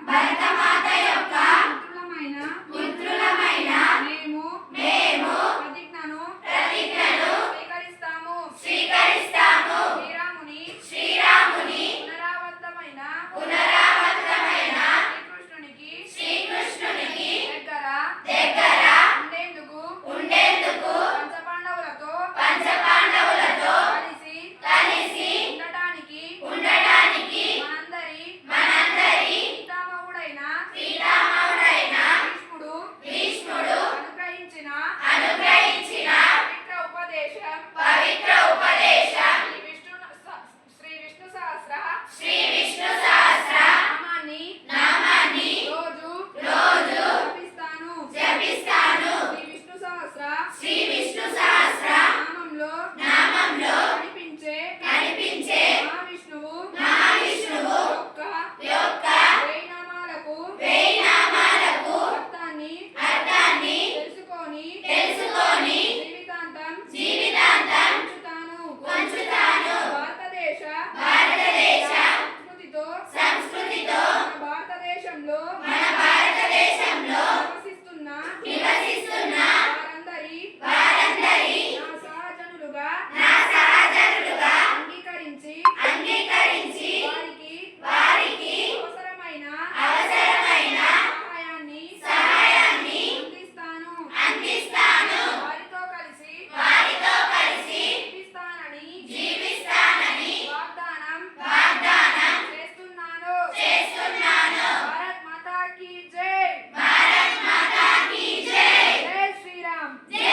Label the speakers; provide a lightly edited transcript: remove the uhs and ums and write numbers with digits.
Speaker 1: భరతమాత యొక్క
Speaker 2: పుత్రులమైన
Speaker 1: మేము ప్రతిజ్ఞను స్వీకరిస్తాము. శ్రీరాముని పునరావృతమైన శ్రీకృష్ణునికి దగ్గర ఉండేందుకు పంచపాండవులతో కలిసి ఉండటానికి మనందరి పితామహుడైన భీష్ముడు అనుగ్రహించిన పవిత్ర ఉపదేశం శ్రీ విష్ణు సహస్ర నామాన్ని రోజు జపిస్తాను. శ్రీ విష్ణు సహస్ర నామంలో కనిపించే మహావిష్ణువు యొక్క 1000 నామాలకు అర్థాన్ని తెలుసుకొని జీవితాంతం ఉంచుతాను. భారతదేశ సంస్కృతితో మన భారతదేశంలో నివసిస్తున్న వారందరి నా సహచరులుగా అంగీకరించి వారికి అవసరమైన సహాయాన్ని అందిస్తాను. వారితో కలిసి జీవిస్తానని వాగ్దానం చేస్తున్నాను. భారత్ మాతా కీ జై.
Speaker 2: భారత్ మాతా కీ జై.
Speaker 1: జై శ్రీరామ్.
Speaker 2: జై